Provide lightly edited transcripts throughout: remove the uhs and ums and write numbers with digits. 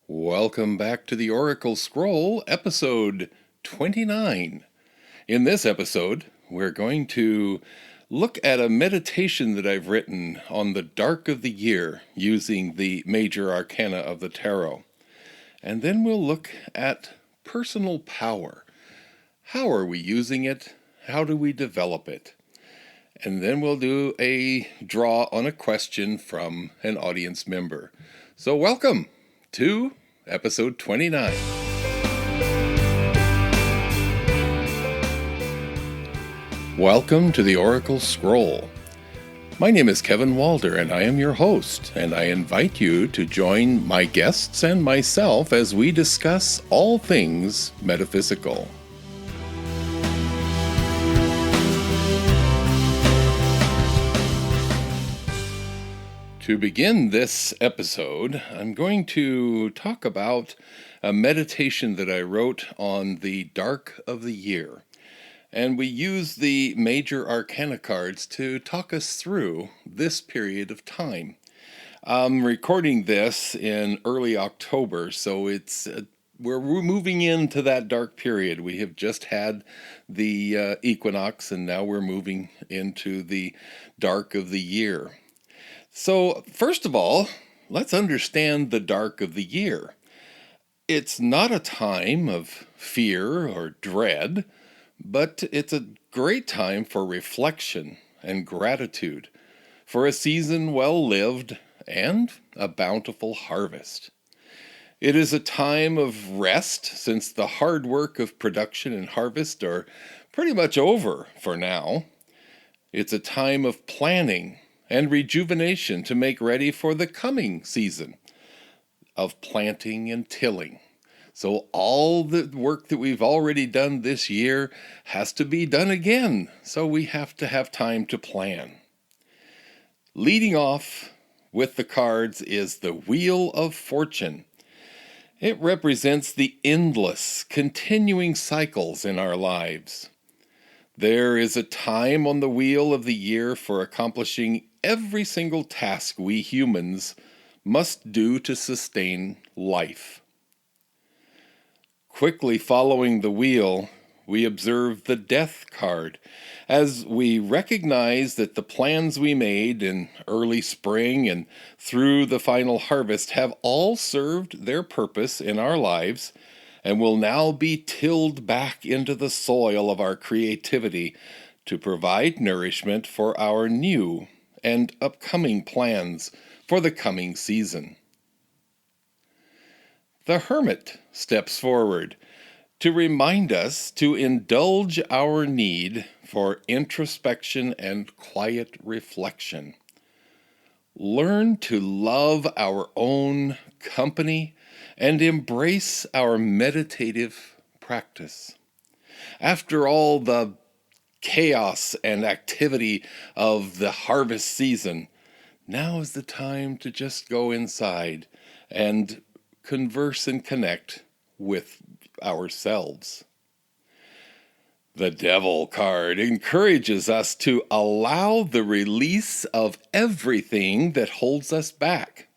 Welcome back to the Oracle Scroll, episode 29. In this episode, we're going to look at a meditation that I've written on the dark of the year using the Major Arcana of the Tarot. And then we'll look at personal power. How are we using it? How do we develop it? And then we'll do a draw on a question from an audience member. So welcome to episode 29. Welcome to the Oracle Scroll. My name is Kevin Walder and I am your host, and I invite you to join my guests and myself as we discuss all things metaphysical. To begin this episode, I'm going to talk about a meditation that I wrote on the dark of the year. And we use the Major Arcana cards to talk us through this period of time. I'm recording this in early October, so we're moving into that dark period. We have just had the equinox, and now we're moving into the dark of the year. So, first of all, let's understand the dark of the year. It's not a time of fear or dread, but it's a great time for reflection and gratitude, for a season well lived and a bountiful harvest. It is a time of rest, since the hard work of production and harvest are pretty much over for now. It's a time of planning and rejuvenation to make ready for the coming season of planting and tilling. So all the work that we've already done this year has to be done again, so we have to have time to plan. Leading off with the cards is the Wheel of Fortune. It represents the endless, continuing cycles in our lives. There is a time on the wheel of the year for accomplishing every single task we humans must do to sustain life. Quickly following the wheel, we observe the Death card, as we recognize that the plans we made in early spring and through the final harvest have all served their purpose in our lives and will now be tilled back into the soil of our creativity to provide nourishment for our new and upcoming plans for the coming season. The Hermit steps forward to remind us to indulge our need for introspection and quiet reflection. Learn to love our own company and embrace our meditative practice. After all the chaos and activity of the harvest season, now is the time to just go inside and converse and connect with ourselves. The Devil card encourages us to allow the release of everything that holds us back.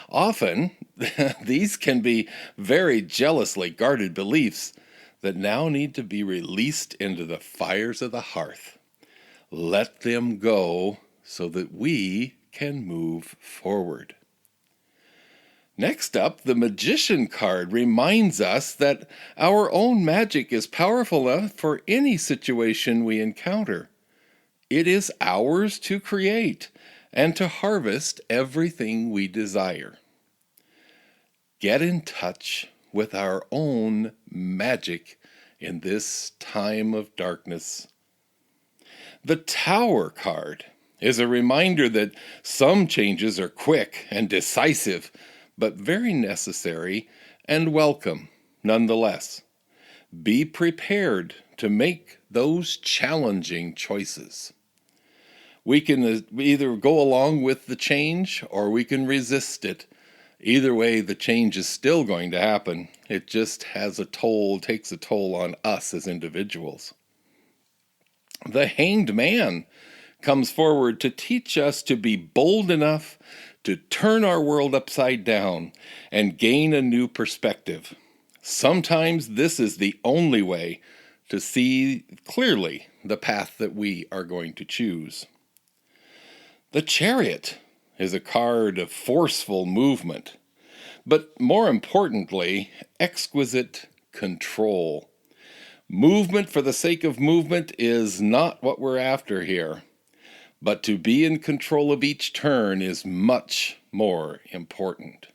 Often, these can be very jealously guarded beliefs that now need to be released into the fires of the hearth. Let them go so that we can move forward. Next up, the Magician card reminds us that our own magic is powerful enough for any situation we encounter. It is ours to create and to harvest everything we desire. Get in touch with our own magic in this time of darkness. The Tower card is a reminder that some changes are quick and decisive, but very necessary and welcome nonetheless. Be prepared to make those challenging choices. We can either go along with the change or we can resist it. Either way, the change is still going to happen. It just takes a toll on us as individuals. The Hanged Man comes forward to teach us to be bold enough to turn our world upside down and gain a new perspective. Sometimes this is the only way to see clearly the path that we are going to choose. The Chariot is a card of forceful movement, but more importantly, exquisite control. Movement for the sake of movement is not what we're after here, but to be in control of each turn is much more important.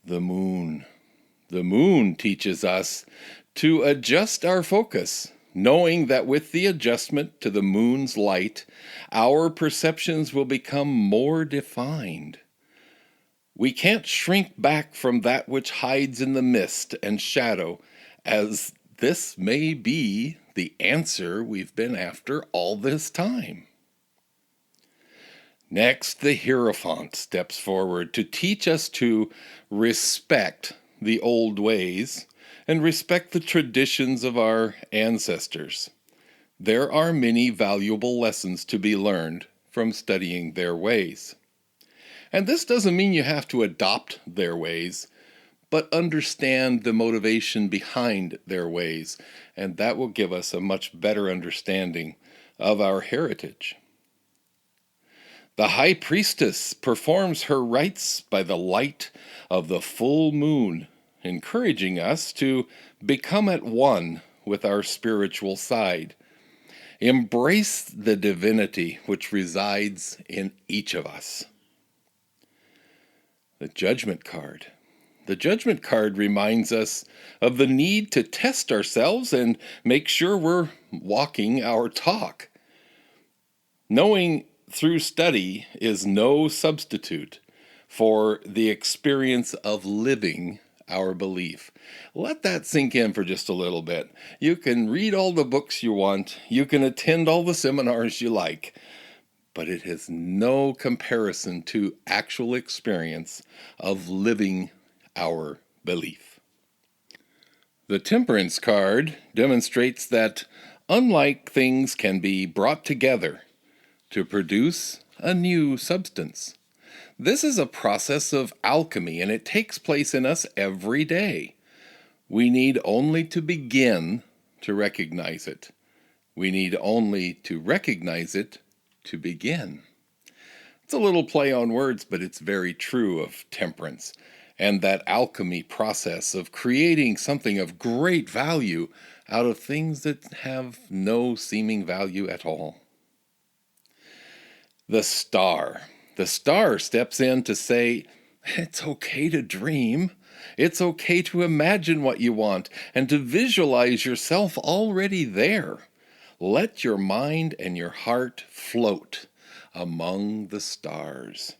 The moon. The moon teaches us to adjust our focus, knowing that with the adjustment to the moon's light, our perceptions will become more defined. We can't shrink back from that which hides in the mist and shadow, as this may be the answer we've been after all this time. Next, the Hierophant steps forward to teach us to respect the old ways and respect the traditions of our ancestors. There are many valuable lessons to be learned from studying their ways. And this doesn't mean you have to adopt their ways, but understand the motivation behind their ways, and that will give us a much better understanding of our heritage. The High Priestess performs her rites by the light of the full moon, encouraging us to become at one with our spiritual side. Embrace the divinity which resides in each of us. The Judgment card. The Judgment card reminds us of the need to test ourselves and make sure we're walking our talk. Knowing through study is no substitute for the experience of living our belief. Let that sink in for just a little bit. You can read all the books you want, you can attend all the seminars you like, but it has no comparison to actual experience of living our belief. The Temperance card demonstrates that unlike things can be brought together to produce a new substance. This is a process of alchemy, and it takes place in us every day. We need only to begin to recognize it. We need only to recognize it to begin. It's a little play on words, but it's very true of temperance and that alchemy process of creating something of great value out of things that have no seeming value at all. The Star. The Star steps in to say, it's okay to dream. It's okay to imagine what you want and to visualize yourself already there. Let your mind and your heart float among the stars.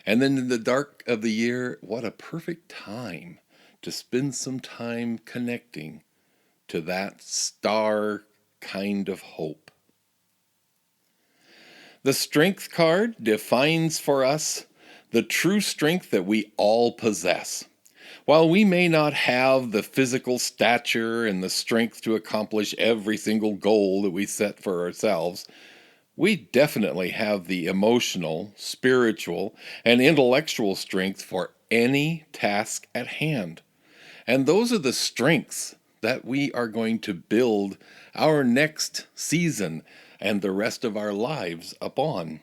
And then in the dark of the year, what a perfect time to spend some time connecting to that star kind of hope. The Strength card defines for us the true strength that we all possess. While we may not have the physical stature and the strength to accomplish every single goal that we set for ourselves, we definitely have the emotional, spiritual, and intellectual strength for any task at hand. And those are the strengths that we are going to build our next season and the rest of our lives upon.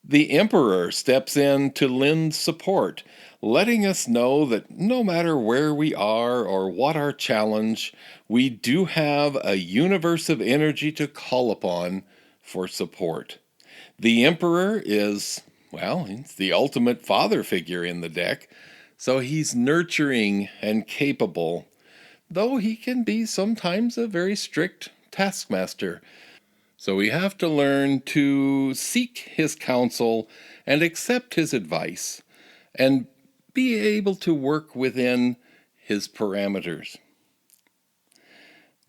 The Emperor steps in to lend support, letting us know that no matter where we are or what our challenge, we do have a universe of energy to call upon for support. The Emperor is, well, he's the ultimate father figure in the deck, so he's nurturing and capable, though he can be sometimes a very strict taskmaster. So we have to learn to seek his counsel and accept his advice and be able to work within his parameters.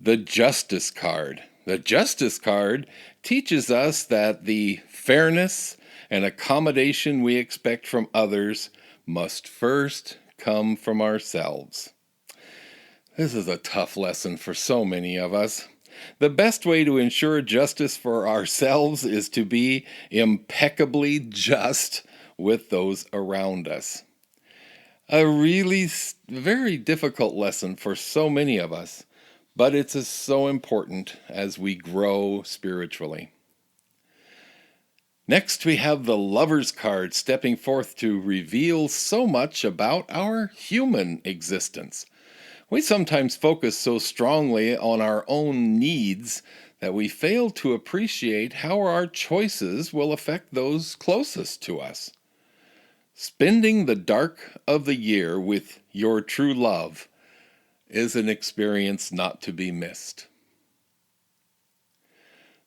The Justice card. The Justice card teaches us that the fairness and accommodation we expect from others must first come from ourselves. This is a tough lesson for so many of us. The best way to ensure justice for ourselves is to be impeccably just with those around us. A really very difficult lesson for so many of us, but it's so important as we grow spiritually. Next, we have the Lover's card stepping forth to reveal so much about our human existence. We sometimes focus so strongly on our own needs that we fail to appreciate how our choices will affect those closest to us. Spending the dark of the year with your true love is an experience not to be missed.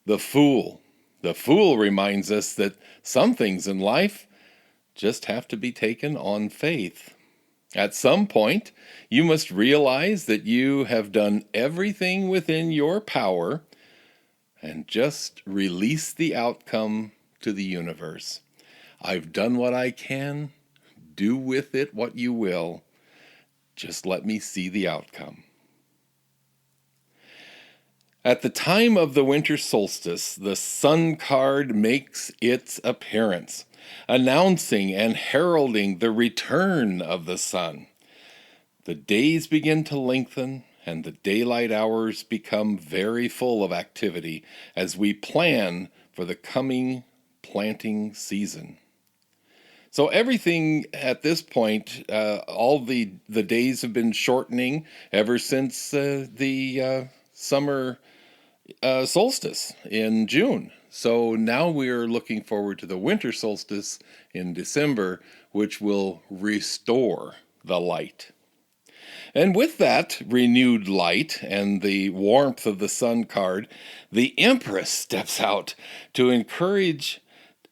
The Fool. The Fool reminds us that some things in life just have to be taken on faith. At some point, you must realize that you have done everything within your power and just release the outcome to the universe. I've done what I can. Do with it what you will. Just let me see the outcome. At the time of the winter solstice, the Sun card makes its appearance, announcing and heralding the return of the sun. The days begin to lengthen, and the daylight hours become very full of activity as we plan for the coming planting season. So everything at this point, all the days have been shortening ever since the summer solstice in June. So now we're looking forward to the winter solstice in December, which will restore the light. And with that renewed light and the warmth of the Sun card, the Empress steps out to encourage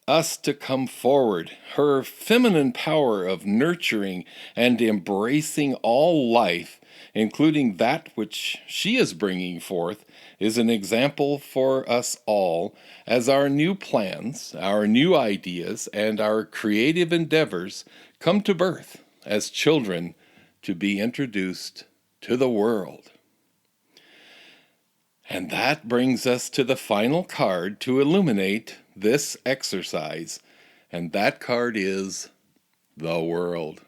us to come forward. Her feminine power of nurturing and embracing all life, including that which she is bringing forth, is an example for us all as our new plans, our new ideas, and our creative endeavors come to birth as children to be introduced to the world. And that brings us to the final card to illuminate this exercise, and that card is the World.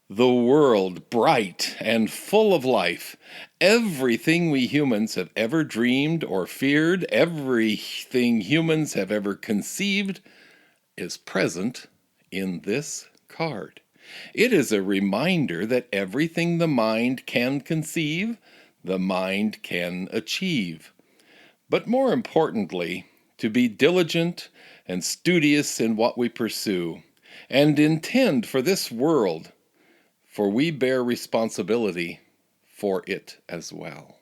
The world, bright and full of life. Everything we humans have ever dreamed or feared, everything humans have ever conceived, is present in this card. It is a reminder that everything the mind can conceive, the mind can achieve. But more importantly, to be diligent and studious in what we pursue, and intend for this world, for we bear responsibility for it as well.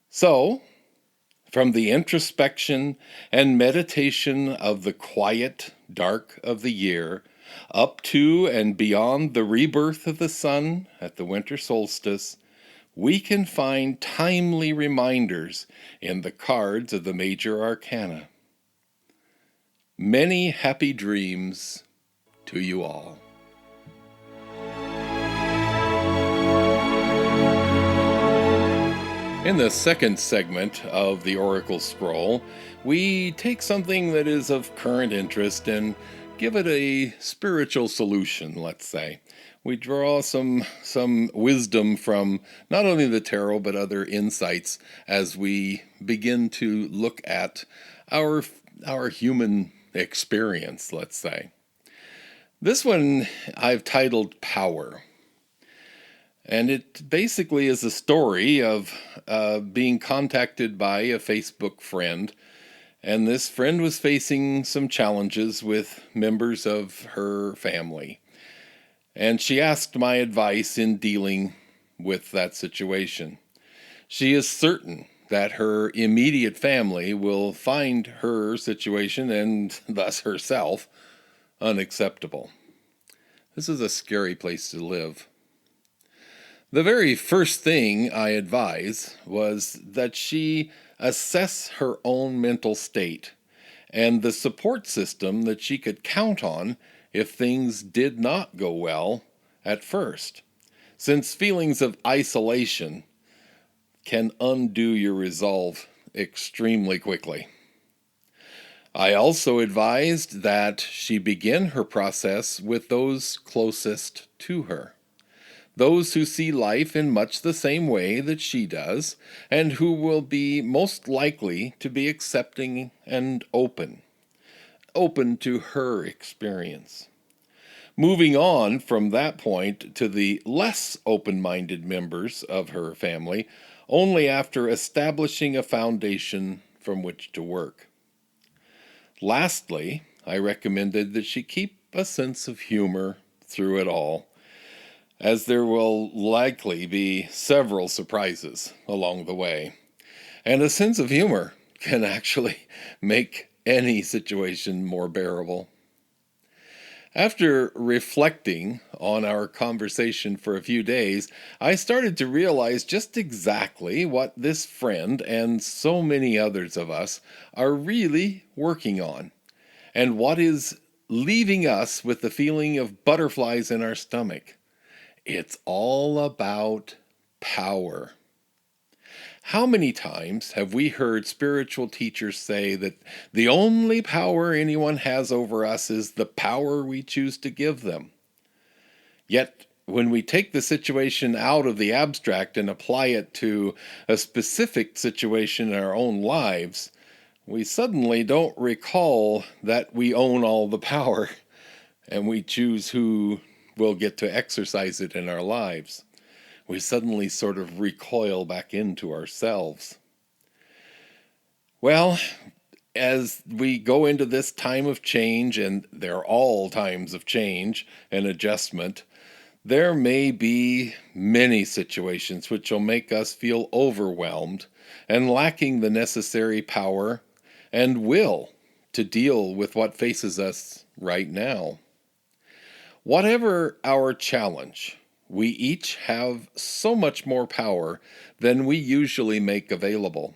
So, from the introspection and meditation of the quiet dark of the year, up to and beyond the rebirth of the sun at the winter solstice, we can find timely reminders in the cards of the Major Arcana. Many happy dreams to you all. In the second segment of the Oracle Scroll, we take something that is of current interest and give it a spiritual solution, let's say. We draw some wisdom from not only the tarot, but other insights as we begin to look at our human experience, let's say. This one I've titled Power. And it basically is a story of being contacted by a Facebook friend. And this friend was facing some challenges with members of her family. And she asked my advice in dealing with that situation. She is certain that her immediate family will find her situation, and thus herself, unacceptable. This is a scary place to live. The very first thing I advise was that she assess her own mental state and the support system that she could count on if things did not go well at first, since feelings of isolation can undo your resolve extremely quickly. I also advised that she begin her process with those closest to her, those who see life in much the same way that she does, and who will be most likely to be accepting and open to her experience. Moving on from that point to the less open-minded members of her family, only after establishing a foundation from which to work. Lastly, I recommended that she keep a sense of humor through it all, as there will likely be several surprises along the way. And a sense of humor can actually make any situation more bearable. After reflecting on our conversation for a few days, I started to realize just exactly what this friend and so many others of us are really working on, and what is leaving us with the feeling of butterflies in our stomach. It's all about power. How many times have we heard spiritual teachers say that the only power anyone has over us is the power we choose to give them? Yet, when we take the situation out of the abstract and apply it to a specific situation in our own lives, we suddenly don't recall that we own all the power, and we choose who will get to exercise it in our lives. We suddenly sort of recoil back into ourselves. Well, as we go into this time of change, and they're all times of change and adjustment, there may be many situations which will make us feel overwhelmed and lacking the necessary power and will to deal with what faces us right now. Whatever our challenge, we each have so much more power than we usually make available.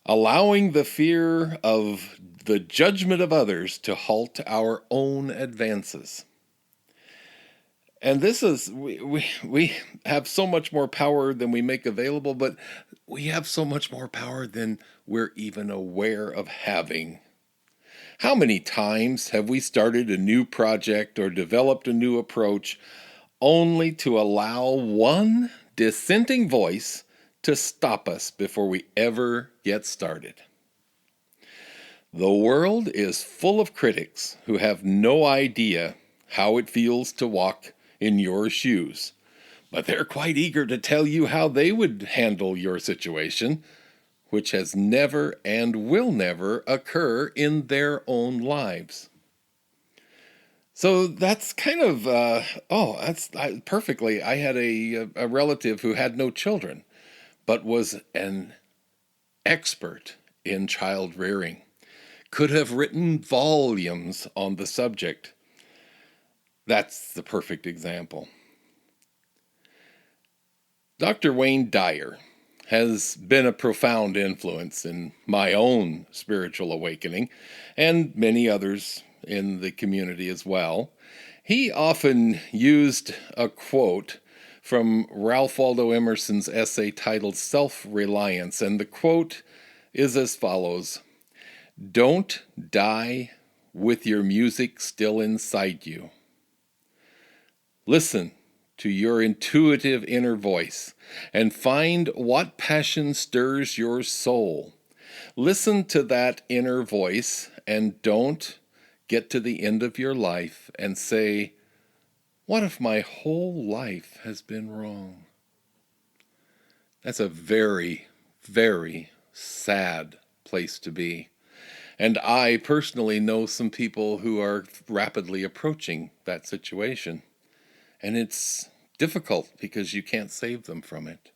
Allowing the fear of the judgment of others to halt our own advances. And this is, we have so much more power than we make available, but we have so much more power than we're even aware of having. How many times have we started a new project or developed a new approach only to allow one dissenting voice to stop us before we ever get started? The world is full of critics who have no idea how it feels to walk in your shoes, but they're quite eager to tell you how they would handle your situation, which has never and will never occur in their own lives. So that's kind of, perfectly. I had a relative who had no children, but was an expert in child rearing, could have written volumes on the subject. That's the perfect example. Dr. Wayne Dyer has been a profound influence in my own spiritual awakening and many others in the community as well. He often used a quote from Ralph Waldo Emerson's essay titled Self-Reliance, and the quote is as follows: "Don't die with your music still inside you. Listen to your intuitive inner voice and find what passion stirs your soul. Listen to that inner voice and don't get to the end of your life and say, 'What if my whole life has been wrong?'" That's a very, very sad place to be. And I personally know some people who are rapidly approaching that situation. And it's difficult because you can't save them from it.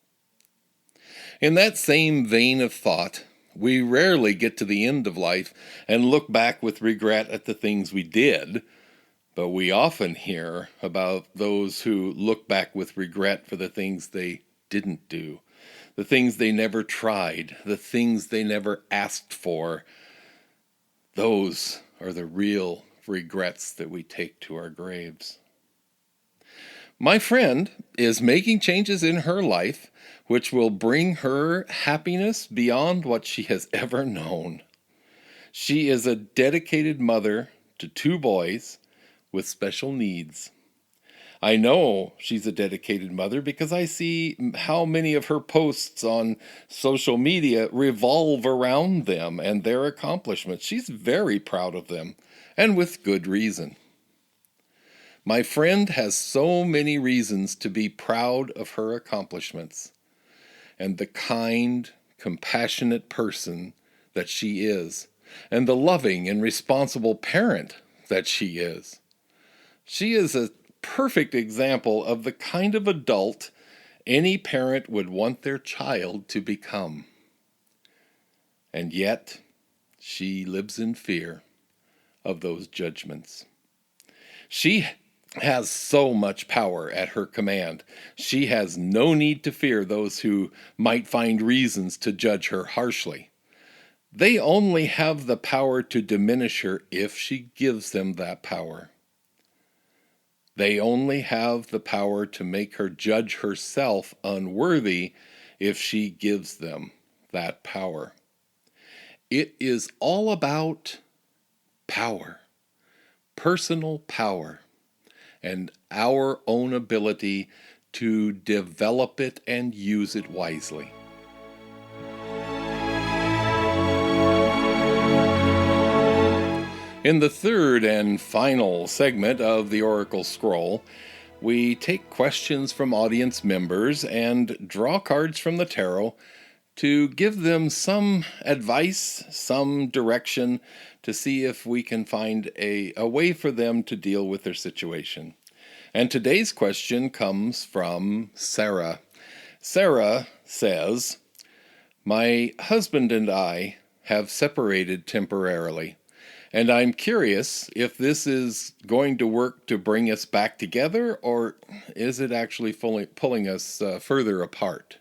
In that same vein of thought, we rarely get to the end of life and look back with regret at the things we did, but we often hear about those who look back with regret for the things they didn't do, the things they never tried, the things they never asked for. Those are the real regrets that we take to our graves. My friend is making changes in her life which will bring her happiness beyond what she has ever known. She is a dedicated mother to 2 boys with special needs. I know she's a dedicated mother because I see how many of her posts on social media revolve around them and their accomplishments. She's very proud of them, and with good reason. My friend has so many reasons to be proud of her accomplishments and the kind, compassionate person that she is, and the loving and responsible parent that she is. She is a perfect example of the kind of adult any parent would want their child to become. And yet, she lives in fear of those judgments. She has so much power at her command. She has no need to fear those who might find reasons to judge her harshly. They only have the power to diminish her if she gives them that power. They only have the power to make her judge herself unworthy if she gives them that power. It is all about power, personal power, and our own ability to develop it and use it wisely. In the third and final segment of the Oracle Scroll, we take questions from audience members and draw cards from the tarot to give them some advice, some direction, to see if we can find a way for them to deal with their situation. And today's question comes from Sarah. Sarah says, "My husband and I have separated temporarily, and I'm curious if this is going to work to bring us back together, or is it actually pulling us further apart?"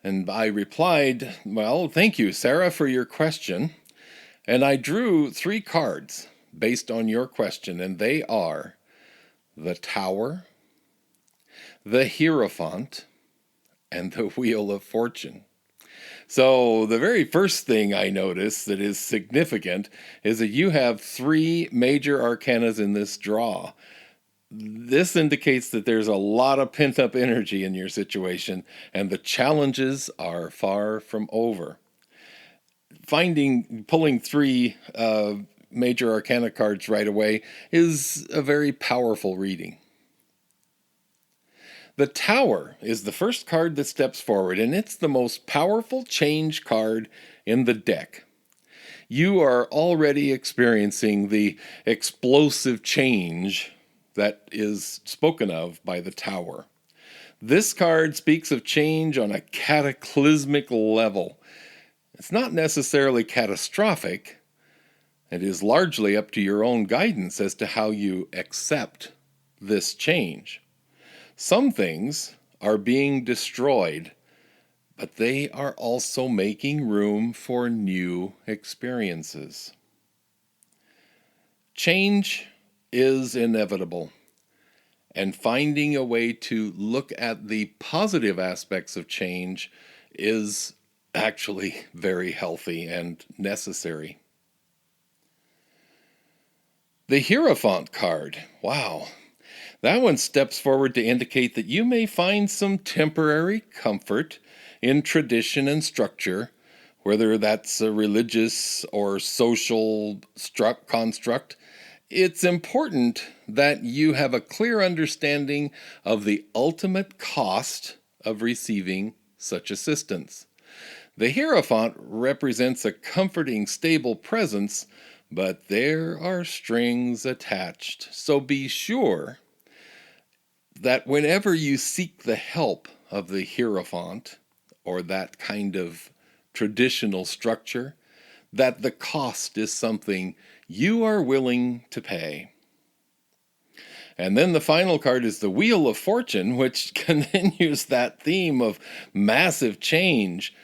And I replied, "Well, thank you, Sarah, for your question." And I drew 3 cards based on your question, and they are the Tower, the Hierophant, and the Wheel of Fortune. So the very first thing I notice that is significant is that you have 3 major arcanas in this draw. This indicates that there's a lot of pent-up energy in your situation, and the challenges are far from over. Pulling 3 major arcana cards right away is a very powerful reading. The Tower is the first card that steps forward, and it's the most powerful change card in the deck. You are already experiencing the explosive change that is spoken of by the Tower. This card speaks of change on a cataclysmic level. It's not necessarily catastrophic. It is largely up to your own guidance as to how you accept this change. Some things are being destroyed, but they are also making room for new experiences. Change is inevitable, and finding a way to look at the positive aspects of change is actually very healthy and necessary. The Hierophant card, wow. That one steps forward to indicate that you may find some temporary comfort in tradition and structure, whether that's a religious or social construct. It's important that you have a clear understanding of the ultimate cost of receiving such assistance. The Hierophant represents a comforting, stable presence, but there are strings attached. So be sure that whenever you seek the help of the Hierophant, or that kind of traditional structure, that the cost is something you are willing to pay. And then the final card is the Wheel of Fortune, which continues that theme of massive change.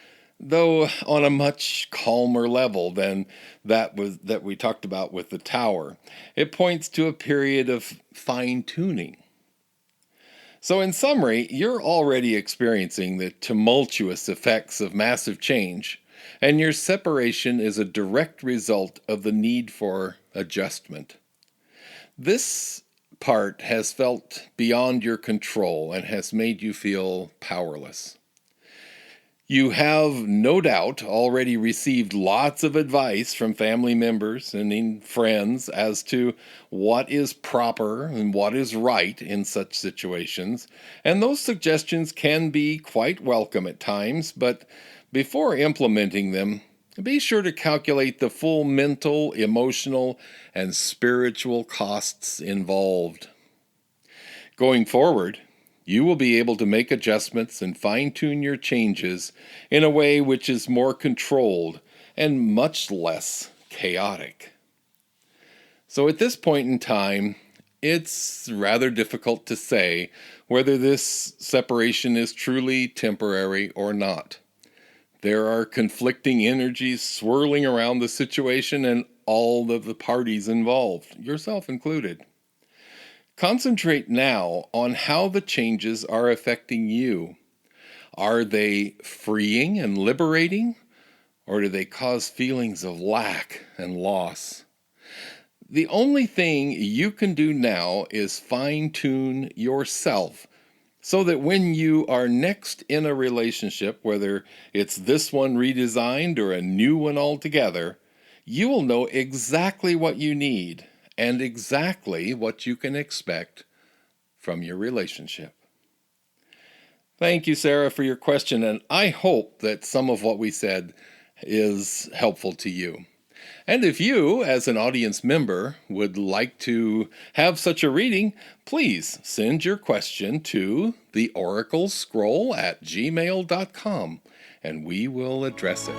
though on a much calmer level than that we talked about with the tower. It points to a period of fine-tuning. So in summary, you're already experiencing the tumultuous effects of massive change, and your separation is a direct result of the need for adjustment. This part has felt beyond your control and has made you feel powerless. You have no doubt already received lots of advice from family members and friends as to what is proper and what is right in such situations, and those suggestions can be quite welcome at times, but before implementing them, be sure to calculate the full mental, emotional, and spiritual costs involved. Going forward, you will be able to make adjustments and fine-tune your changes in a way which is more controlled and much less chaotic. So at this point in time, it's rather difficult to say whether this separation is truly temporary or not. There are conflicting energies swirling around the situation and all of the parties involved, yourself included. Concentrate now on how the changes are affecting you. Are they freeing and liberating, or do they cause feelings of lack and loss? The only thing you can do now is fine-tune yourself so that when you are next in a relationship, whether it's this one redesigned or a new one altogether, you will know exactly what you need and exactly what you can expect from your relationship. Thank you, Sarah, for your question, and I hope that some of what we said is helpful to you. And if you, as an audience member, would like to have such a reading, please send your question to theoraclescroll@gmail.com, and we will address it.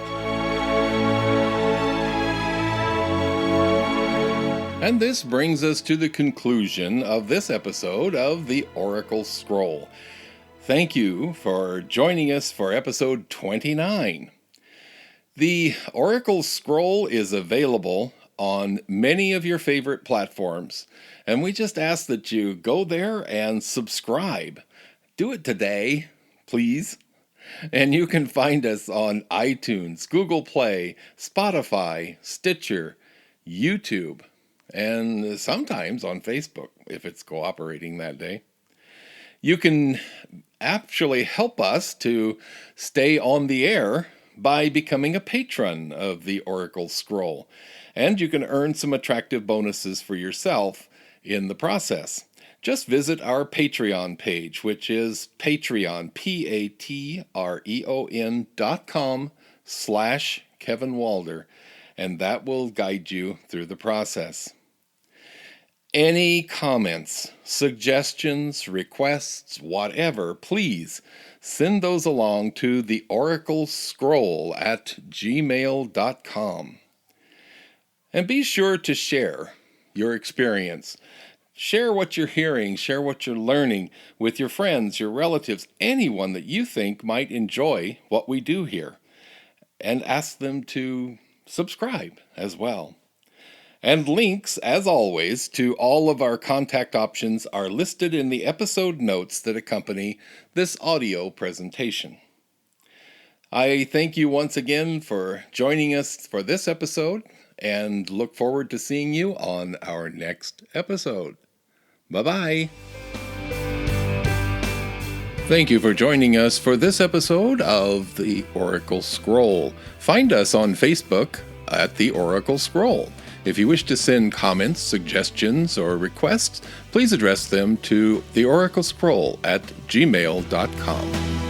And this brings us to the conclusion of this episode of the Oracle Scroll. Thank you for joining us for episode 29. The Oracle Scroll is available on many of your favorite platforms, and we just ask that you go there and subscribe. Do it today, please. And you can find us on iTunes, Google Play, Spotify, Stitcher, YouTube, and sometimes on Facebook, if it's cooperating that day. You can actually help us to stay on the air by becoming a patron of the Oracle Scroll, and you can earn some attractive bonuses for yourself in the process. Just visit our Patreon page, which is Patreon, patreon.com/Kevin Walder, and that will guide you through the process. Any comments, suggestions, requests, whatever, please send those along to theoraclescroll@gmail.com. And be sure to share your experience. Share what you're hearing, share what you're learning with your friends, your relatives, anyone that you think might enjoy what we do here. And ask them to subscribe as well. And links, as always, to all of our contact options are listed in the episode notes that accompany this audio presentation. I thank you once again for joining us for this episode and look forward to seeing you on our next episode. Bye-bye. Thank you for joining us for this episode of the Oracle Scroll. Find us on Facebook at the Oracle Scroll. If you wish to send comments, suggestions, or requests, please address them to theoraclescroll@gmail.com.